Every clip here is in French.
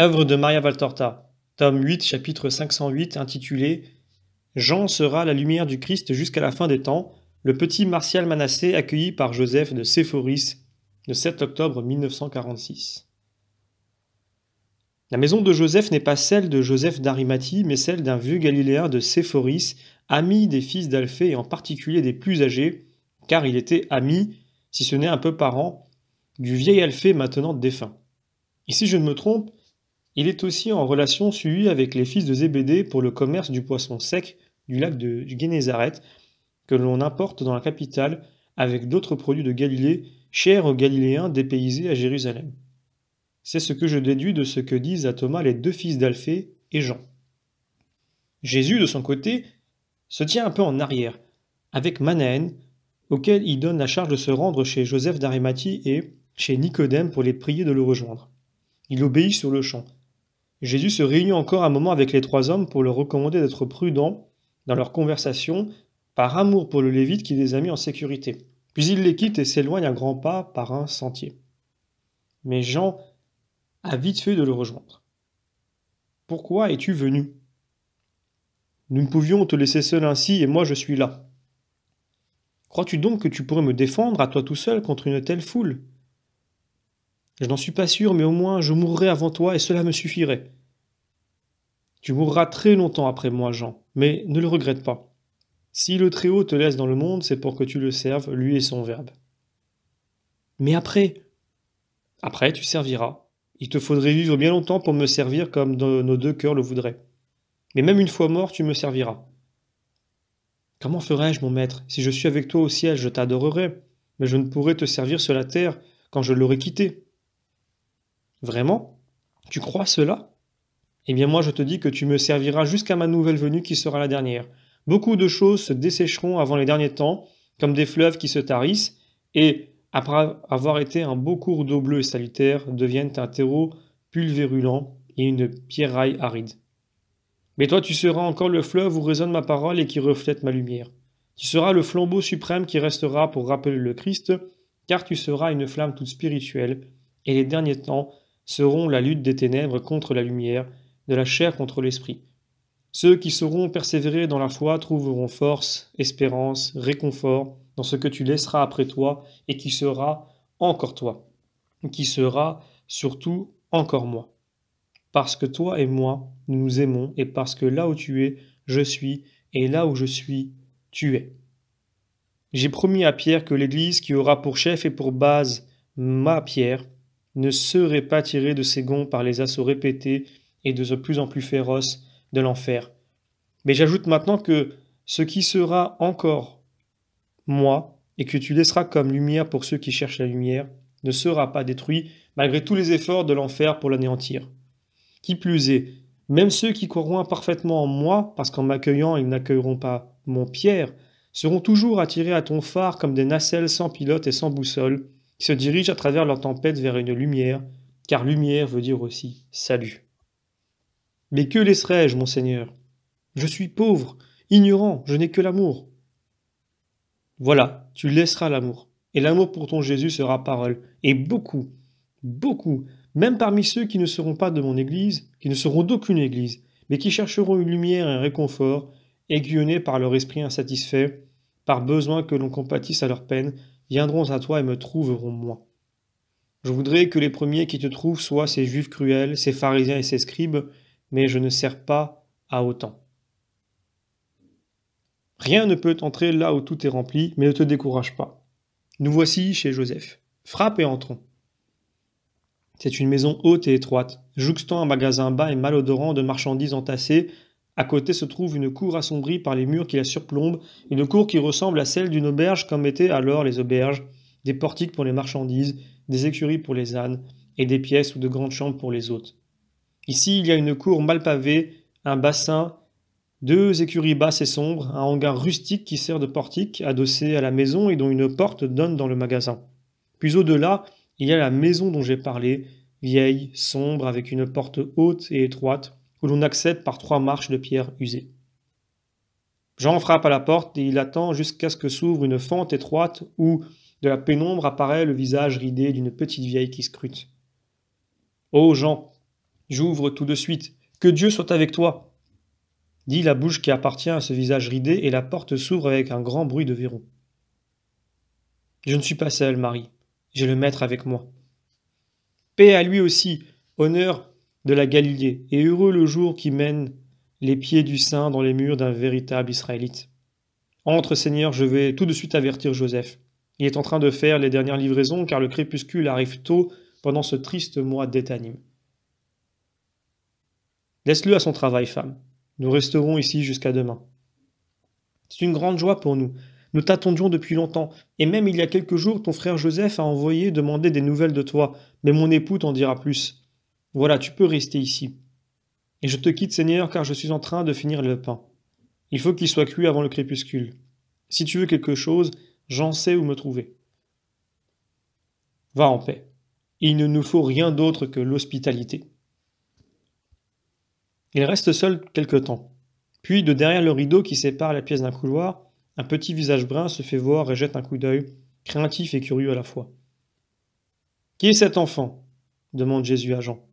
Œuvre de Maria Valtorta, tome 8, chapitre 508, intitulé Jean sera la lumière du Christ jusqu'à la fin des temps, le petit Martial Manassé accueilli par Joseph de Séphoris, le 7 octobre 1946. La maison de Joseph n'est pas celle de Joseph d'Arimathie, mais celle d'un vieux Galiléen de Séphoris, ami des fils d'Alphée et en particulier des plus âgés, car il était ami, si ce n'est un peu parent, du vieil Alphée maintenant défunt. Et si je ne me trompe, il est aussi en relation suivie avec les fils de Zébédée pour le commerce du poisson sec du lac de Génézareth, que l'on importe dans la capitale avec d'autres produits de Galilée, chers aux Galiléens dépaysés à Jérusalem. C'est ce que je déduis de ce que disent à Thomas les deux fils d'Alphée et Jean. Jésus, de son côté, se tient un peu en arrière, avec Manaën, auquel il donne la charge de se rendre chez Joseph d'Arimathie et chez Nicodème pour les prier de le rejoindre. Il obéit sur le champ. Jésus se réunit encore un moment avec les trois hommes pour leur recommander d'être prudents dans leur conversation, par amour pour le Lévite qui les a mis en sécurité. Puis il les quitte et s'éloigne à grands pas par un sentier. Mais Jean a vite fait de le rejoindre. « Pourquoi es-tu venu ? Nous ne pouvions te laisser seul ainsi, et moi je suis là. Crois-tu donc que tu pourrais me défendre à toi tout seul contre une telle foule ? Je n'en suis pas sûr, mais au moins je mourrai avant toi, et cela me suffirait. Tu mourras très longtemps après moi, Jean, mais ne le regrette pas. Si le Très-Haut te laisse dans le monde, c'est pour que tu le serves, lui et son Verbe. Mais après ? Après, tu serviras. Il te faudrait vivre bien longtemps pour me servir comme nos deux cœurs le voudraient. Mais même une fois mort, tu me serviras. Comment ferais-je, mon maître ? Si je suis avec toi au ciel, je t'adorerai, mais je ne pourrai te servir sur la terre quand je l'aurai quitté. Vraiment ? Tu crois cela ? Eh bien moi je te dis que tu me serviras jusqu'à ma nouvelle venue qui sera la dernière. Beaucoup de choses se dessécheront avant les derniers temps, comme des fleuves qui se tarissent, et, après avoir été un beau cours d'eau bleue et salutaire, deviennent un terreau pulvérulent et une pierraille aride. Mais toi tu seras encore le fleuve où résonne ma parole et qui reflète ma lumière. Tu seras le flambeau suprême qui restera pour rappeler le Christ, car tu seras une flamme toute spirituelle, et les derniers temps seront la lutte des ténèbres contre la lumière, de la chair contre l'esprit. Ceux qui sauront persévérer dans la foi trouveront force, espérance, réconfort dans ce que tu laisseras après toi et qui sera encore toi, qui sera surtout encore moi. Parce que toi et moi, nous nous aimons et parce que là où tu es, je suis et là où je suis, tu es. J'ai promis à Pierre que l'Église qui aura pour chef et pour base ma Pierre ne serait pas tirée de ses gonds par les assauts répétés et de plus en plus féroce de l'enfer. Mais j'ajoute maintenant que ce qui sera encore moi, et que tu laisseras comme lumière pour ceux qui cherchent la lumière, ne sera pas détruit malgré tous les efforts de l'enfer pour l'anéantir. Qui plus est, même ceux qui croiront imparfaitement en moi, parce qu'en m'accueillant ils n'accueilleront pas mon Pierre, seront toujours attirés à ton phare comme des nacelles sans pilote et sans boussole, qui se dirigent à travers leur tempête vers une lumière, car lumière veut dire aussi salut. Mais que laisserai-je, mon Seigneur ? Je suis pauvre, ignorant, je n'ai que l'amour. Voilà, tu laisseras l'amour. Et l'amour pour ton Jésus sera parole. Et beaucoup, beaucoup, même parmi ceux qui ne seront pas de mon Église, qui ne seront d'aucune Église, mais qui chercheront une lumière et un réconfort, aiguillonnés par leur esprit insatisfait, par besoin que l'on compatisse à leur peine, viendront à toi et me trouveront moi. Je voudrais que les premiers qui te trouvent soient ces Juifs cruels, ces pharisiens et ces scribes, mais je ne sers pas à autant. Rien ne peut entrer là où tout est rempli, mais ne te décourage pas. Nous voici chez Joseph. Frappe et entrons. C'est une maison haute et étroite, jouxtant un magasin bas et malodorant de marchandises entassées. À côté se trouve une cour assombrie par les murs qui la surplombent, une cour qui ressemble à celle d'une auberge comme étaient alors les auberges, des portiques pour les marchandises, des écuries pour les ânes, et des pièces ou de grandes chambres pour les hôtes. Ici, il y a une cour mal pavée, un bassin, deux écuries basses et sombres, un hangar rustique qui sert de portique, adossé à la maison et dont une porte donne dans le magasin. Puis au-delà, il y a la maison dont j'ai parlé, vieille, sombre, avec une porte haute et étroite, où l'on accède par 3 marches de pierre usée. Jean frappe à la porte et il attend jusqu'à ce que s'ouvre une fente étroite où, de la pénombre, apparaît le visage ridé d'une petite vieille qui scrute. « Oh, Jean, J'ouvre tout de suite. Que Dieu soit avec toi, dit la bouche qui appartient à ce visage ridé, et la porte s'ouvre avec un grand bruit de verrou. Je ne suis pas seul, Marie. J'ai le Maître avec moi. Paix à lui aussi, honneur de la Galilée, et heureux le jour qui mène les pieds du Saint dans les murs d'un véritable Israélite. Entre, Seigneur, je vais tout de suite avertir Joseph. Il est en train de faire les dernières livraisons, car le crépuscule arrive tôt pendant ce triste mois d'étanime. Laisse-le à son travail, femme. Nous resterons ici jusqu'à demain. C'est une grande joie pour nous. Nous t'attendions depuis longtemps, et même il y a quelques jours, ton frère Joseph a envoyé demander des nouvelles de toi, mais mon époux t'en dira plus. Voilà, tu peux rester ici. Et je te quitte, Seigneur, car je suis en train de finir le pain. Il faut qu'il soit cuit avant le crépuscule. Si tu veux quelque chose, j'en sais où me trouver. Va en paix. Il ne nous faut rien d'autre que l'hospitalité. Il reste seul quelque temps. Puis, de derrière le rideau qui sépare la pièce d'un couloir, un petit visage brun se fait voir et jette un coup d'œil, craintif et curieux à la fois. Qui est cet enfant demande Jésus à Jean.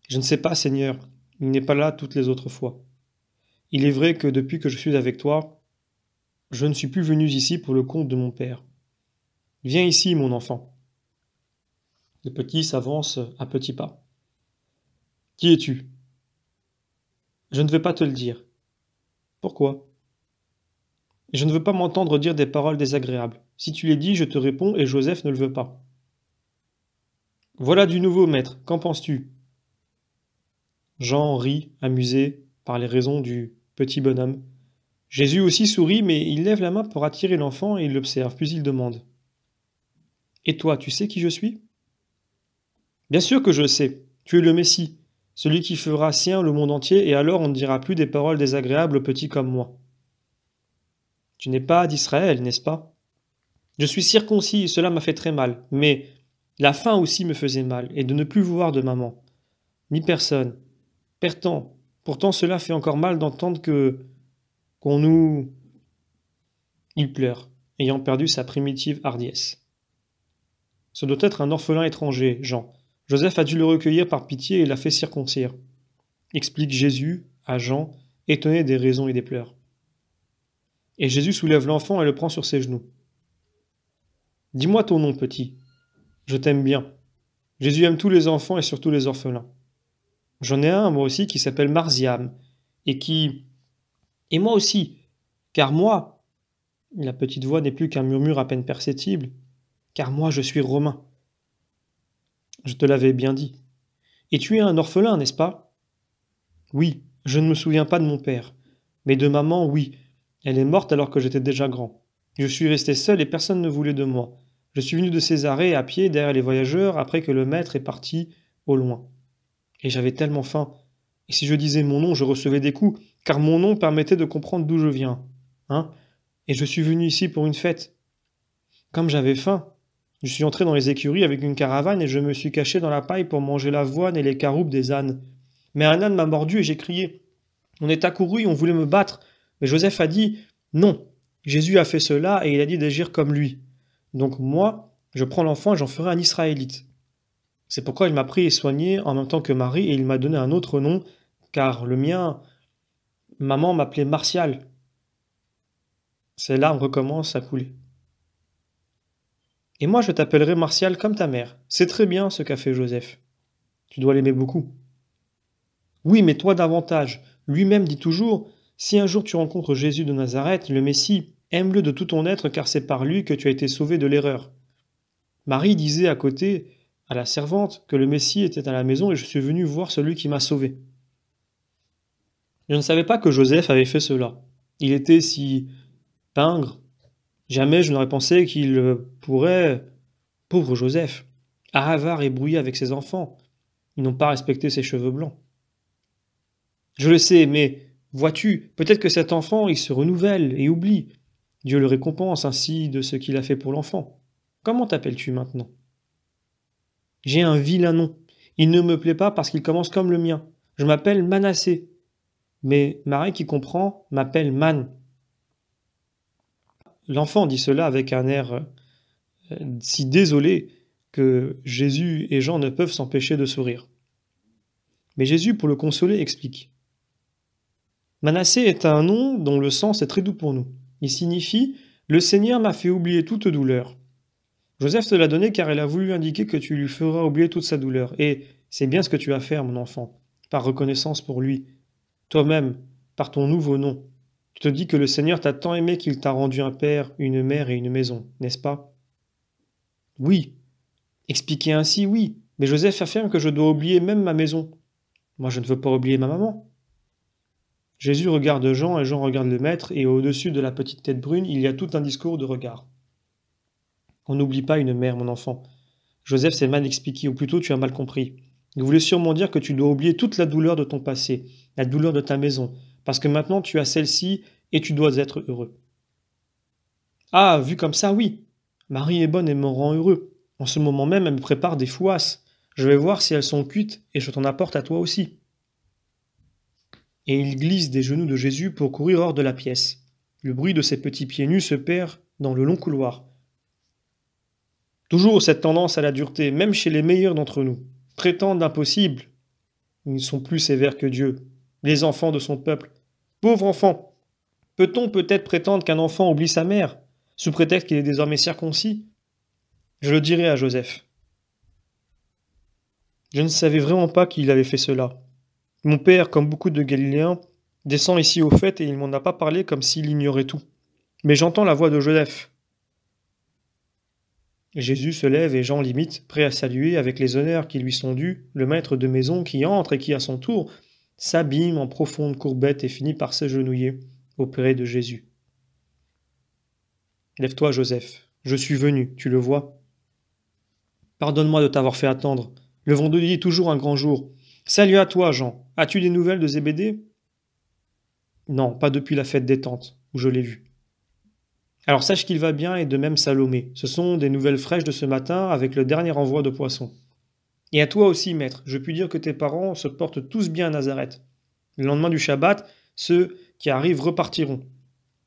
Je ne sais pas, Seigneur, il n'est pas là toutes les autres fois. Il est vrai que depuis que je suis avec toi, je ne suis plus venu ici pour le compte de mon père. Viens ici, mon enfant. Le petit s'avance à petits pas. Qui es-tu? Je ne vais pas te le dire. Pourquoi? Je ne veux pas m'entendre dire des paroles désagréables. Si tu les dis, je te réponds et Joseph ne le veut pas. Voilà du nouveau, maître. Qu'en penses-tu? Jean rit, amusé par les raisons du petit bonhomme. Jésus aussi sourit, mais il lève la main pour attirer l'enfant et il l'observe, puis il demande. Et toi, tu sais qui je suis? Bien sûr que je le sais. Tu es le Messie, celui qui fera sien le monde entier, et alors on ne dira plus des paroles désagréables aux petits comme moi. Tu n'es pas d'Israël, n'est-ce pas? Je suis circoncis et cela m'a fait très mal, mais la faim aussi me faisait mal, et de ne plus voir de maman, ni personne. Pourtant cela fait encore mal d'entendre qu'on nous... Il pleure, ayant perdu sa primitive hardiesse. Ce doit être un orphelin étranger, Jean. Joseph a dû le recueillir par pitié et l'a fait circoncire. Explique Jésus à Jean, étonné des raisons et des pleurs. Et Jésus soulève l'enfant et le prend sur ses genoux. Dis-moi ton nom, petit. Je t'aime bien. Jésus aime tous les enfants et surtout les orphelins. J'en ai un, moi aussi, qui s'appelle Marziam, Et moi aussi, car moi, la petite voix n'est plus qu'un murmure à peine perceptible, car moi je suis romain. Je te l'avais bien dit. Et tu es un orphelin, n'est-ce pas? Oui, je ne me souviens pas de mon père. Mais de maman, oui. Elle est morte alors que j'étais déjà grand. Je suis resté seul et personne ne voulait de moi. Je suis venu de Césarée à pied derrière les voyageurs après que le maître est parti au loin. Et j'avais tellement faim. Et si je disais mon nom, je recevais des coups, car mon nom permettait de comprendre d'où je viens. Hein? Et je suis venu ici pour une fête. Comme j'avais faim, je suis entré dans les écuries avec une caravane et je me suis caché dans la paille pour manger l'avoine et les caroupes des ânes. Mais un âne m'a mordu et j'ai crié. On est accouru et on voulait me battre. Mais Joseph a dit non. Jésus a fait cela et il a dit d'agir comme lui. Donc moi, je prends l'enfant et j'en ferai un Israélite. C'est pourquoi il m'a pris et soigné en même temps que Marie et il m'a donné un autre nom, car le mien, maman m'appelait Martial. Ses larmes recommencent à couler. Et moi je t'appellerai Martial comme ta mère. C'est très bien ce qu'a fait Joseph. Tu dois l'aimer beaucoup. Oui, mais toi davantage. Lui-même dit toujours, si un jour tu rencontres Jésus de Nazareth, le Messie, aime-le de tout ton être car c'est par lui que tu as été sauvé de l'erreur. Marie disait à côté, à la servante, que le Messie était à la maison et je suis venu voir celui qui m'a sauvé. Je ne savais pas que Joseph avait fait cela. Il était si pingre. Jamais je n'aurais pensé qu'il pourrait... Pauvre Joseph, avare et brouillé avec ses enfants. Ils n'ont pas respecté ses cheveux blancs. Je le sais, mais vois-tu, peut-être que cet enfant, il se renouvelle et oublie. Dieu le récompense ainsi de ce qu'il a fait pour l'enfant. Comment t'appelles-tu maintenant? J'ai un vilain nom. Il ne me plaît pas parce qu'il commence comme le mien. Je m'appelle Manassé. Mais Marie qui comprend m'appelle Man. L'enfant dit cela avec un air si désolé que Jésus et Jean ne peuvent s'empêcher de sourire. Mais Jésus, pour le consoler, explique. Manassé est un nom dont le sens est très doux pour nous. Il signifie « Le Seigneur m'a fait oublier toute douleur ». Joseph te l'a donné car il a voulu indiquer que tu lui feras oublier toute sa douleur. Et c'est bien ce que tu vas faire, mon enfant, par reconnaissance pour lui. Toi-même, par ton nouveau nom. Tu te dis que le Seigneur t'a tant aimé qu'il t'a rendu un père, une mère et une maison, n'est-ce pas? Oui. Expliqué ainsi, oui. Mais Joseph affirme que je dois oublier même ma maison. Moi, je ne veux pas oublier ma maman. Jésus regarde Jean et Jean regarde le maître, et au-dessus de la petite tête brune, il y a tout un discours de regard. On n'oublie pas une mère, mon enfant. Joseph s'est mal expliqué, ou plutôt tu as mal compris. Il voulait sûrement dire que tu dois oublier toute la douleur de ton passé, la douleur de ta maison, parce que maintenant tu as celle-ci et tu dois être heureux. Ah, vu comme ça, oui. Marie est bonne et me rend heureux. En ce moment même, elle me prépare des fouasses. Je vais voir si elles sont cuites et je t'en apporte à toi aussi. Et il glisse des genoux de Jésus pour courir hors de la pièce. Le bruit de ses petits pieds nus se perd dans le long couloir. Toujours cette tendance à la dureté, même chez les meilleurs d'entre nous. Prétendent d'impossible. Ils sont plus sévères que Dieu, les enfants de son peuple. Pauvre enfant! Peut-on peut-être prétendre qu'un enfant oublie sa mère, sous prétexte qu'il est désormais circoncis? Je le dirai à Joseph. Je ne savais vraiment pas qu'il avait fait cela. Mon père, comme beaucoup de Galiléens, descend ici au fait et il m'en a pas parlé comme s'il ignorait tout. Mais j'entends la voix de Joseph. Jésus se lève et Jean l'imite, prêt à saluer avec les honneurs qui lui sont dus, le maître de maison qui entre et qui, à son tour, s'abîme en profonde courbette et finit par s'agenouiller auprès de Jésus. Lève-toi, Joseph, je suis venu, tu le vois. Pardonne-moi de t'avoir fait attendre. Le vendredi est toujours un grand jour. Salut à toi, Jean. As-tu des nouvelles de Zébédée? Non, pas depuis la fête des Tantes, où je l'ai vu. Alors sache qu'il va bien et de même Salomé. Ce sont des nouvelles fraîches de ce matin avec le dernier envoi de poissons. Et à toi aussi, maître, je puis dire que tes parents se portent tous bien à Nazareth. Le lendemain du Shabbat, ceux qui arrivent repartiront.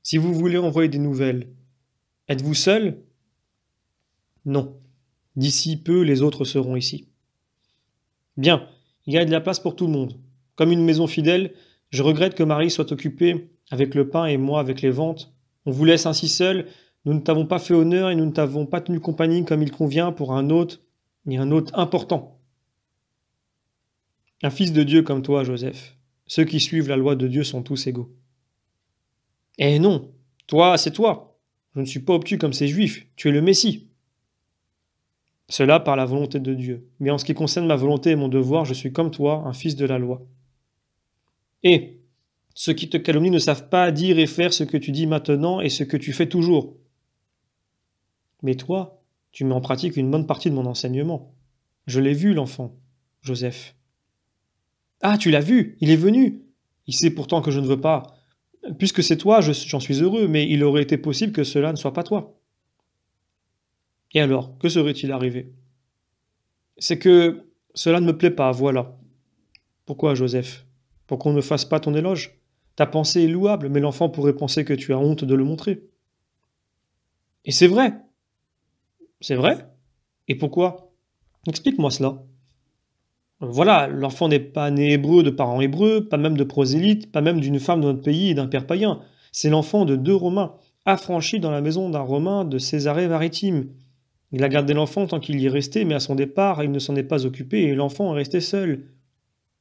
Si vous voulez envoyer des nouvelles, êtes-vous seul? Non. D'ici peu, les autres seront ici. Bien, il y a de la place pour tout le monde. Comme une maison fidèle, je regrette que Marie soit occupée avec le pain et moi avec les ventes. On vous laisse ainsi seul, nous ne t'avons pas fait honneur et nous ne t'avons pas tenu compagnie comme il convient pour un hôte, et un hôte important. Un fils de Dieu comme toi, Joseph. Ceux qui suivent la loi de Dieu sont tous égaux. Eh non, toi, c'est toi. Je ne suis pas obtus comme ces Juifs, tu es le Messie. Cela par la volonté de Dieu. Mais en ce qui concerne ma volonté et mon devoir, je suis comme toi, un fils de la loi. Et ceux qui te calomnient ne savent pas dire et faire ce que tu dis maintenant et ce que tu fais toujours. Mais toi, tu mets en pratique une bonne partie de mon enseignement. Je l'ai vu, l'enfant, Joseph. Ah, tu l'as vu, il est venu. Il sait pourtant que je ne veux pas. Puisque c'est toi, j'en suis heureux, mais il aurait été possible que cela ne soit pas toi. Et alors, que serait-il arrivé? C'est que cela ne me plaît pas, voilà. Pourquoi, Joseph? Pour qu'on ne fasse pas ton éloge? Ta pensée est louable, mais l'enfant pourrait penser que tu as honte de le montrer. Et c'est vrai. C'est vrai? Et pourquoi? Explique-moi cela. Voilà, l'enfant n'est pas né hébreu de parents hébreux, pas même de prosélytes, pas même d'une femme de notre pays et d'un père païen. C'est l'enfant de 2 Romains, affranchi dans la maison d'un Romain de Césarée-Maritime. Il a gardé l'enfant tant qu'il y est resté, mais à son départ, il ne s'en est pas occupé et l'enfant est resté seul.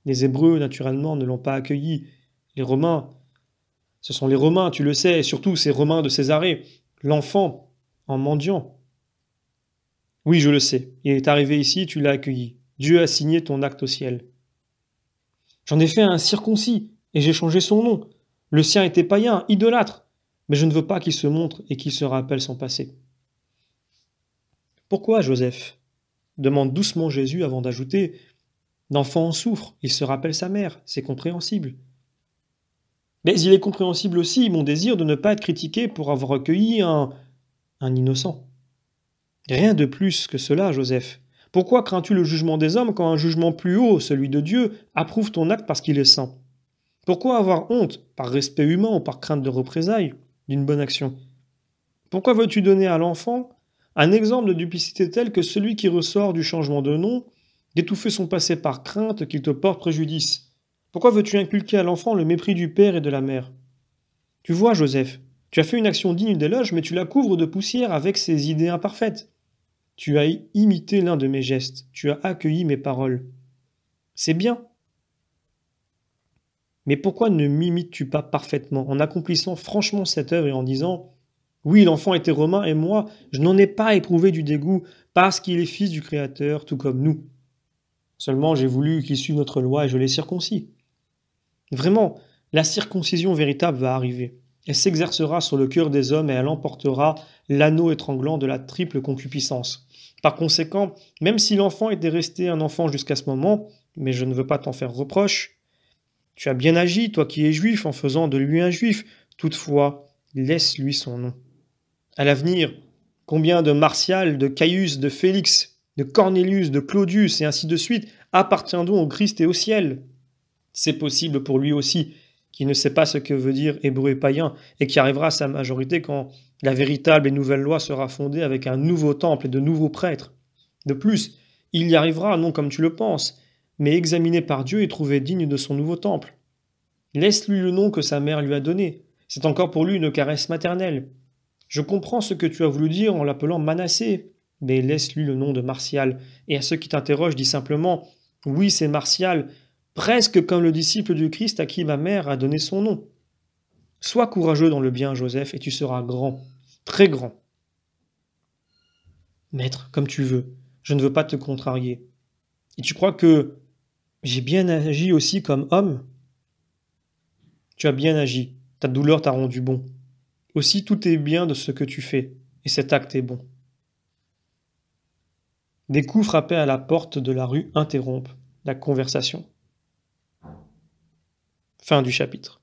Les Hébreux, naturellement, ne l'ont pas accueilli. Les Romains, ce sont les Romains, tu le sais, et surtout ces Romains de Césarée. L'enfant, en mendiant. Oui, je le sais. Il est arrivé ici, tu l'as accueilli. Dieu a signé ton acte au ciel. J'en ai fait un circoncis, et j'ai changé son nom. Le sien était païen, idolâtre. Mais je ne veux pas qu'il se montre et qu'il se rappelle son passé. Pourquoi, Joseph? Demande doucement Jésus avant d'ajouter. L'enfant en souffre, il se rappelle sa mère, c'est compréhensible. Mais il est compréhensible aussi mon désir de ne pas être critiqué pour avoir recueilli un innocent. Rien de plus que cela, Joseph. Pourquoi crains-tu le jugement des hommes quand un jugement plus haut, celui de Dieu, approuve ton acte parce qu'il est saint? Pourquoi avoir honte, par respect humain ou par crainte de représailles, d'une bonne action? Pourquoi veux-tu donner à l'enfant un exemple de duplicité tel que celui qui ressort du changement de nom, d'étouffer son passé par crainte qu'il te porte préjudice. Pourquoi veux-tu inculquer à l'enfant le mépris du père et de la mère? Tu vois, Joseph, tu as fait une action digne d'éloge, mais tu la couvres de poussière avec ses idées imparfaites. Tu as imité l'un de mes gestes, tu as accueilli mes paroles. C'est bien. Mais pourquoi ne m'imites-tu pas parfaitement, en accomplissant franchement cette œuvre et en disant « Oui, l'enfant était romain, et moi, je n'en ai pas éprouvé du dégoût, parce qu'il est fils du Créateur, tout comme nous. Seulement, j'ai voulu qu'il suive notre loi et je l'ai circoncis. » Vraiment, la circoncision véritable va arriver. Elle s'exercera sur le cœur des hommes et elle emportera l'anneau étranglant de la triple concupiscence. Par conséquent, même si l'enfant était resté un enfant jusqu'à ce moment, mais je ne veux pas t'en faire reproche, tu as bien agi, toi qui es juif, en faisant de lui un juif. Toutefois, laisse-lui son nom. À l'avenir, combien de Martial, de Caius, de Félix, de Cornélius, de Claudius, et ainsi de suite, appartiendront au Christ et au ciel? C'est possible pour lui aussi, qui ne sait pas ce que veut dire hébreu et païen, et qui arrivera à sa majorité quand la véritable et nouvelle loi sera fondée avec un nouveau temple et de nouveaux prêtres. De plus, il y arrivera, non comme tu le penses, mais examiné par Dieu et trouvé digne de son nouveau temple. Laisse-lui le nom que sa mère lui a donné. C'est encore pour lui une caresse maternelle. Je comprends ce que tu as voulu dire en l'appelant Manassé, mais laisse-lui le nom de Martial. Et à ceux qui t'interrogent, dis simplement « Oui, c'est Martial, presque comme le disciple du Christ à qui ma mère a donné son nom. » Sois courageux dans le bien, Joseph, et tu seras grand, très grand. Maître, comme tu veux, je ne veux pas te contrarier. Et tu crois que j'ai bien agi aussi comme homme? Tu as bien agi, ta douleur t'a rendu bon. Aussi tout est bien de ce que tu fais, et cet acte est bon. Des coups frappés à la porte de la rue interrompent la conversation. Fin du chapitre.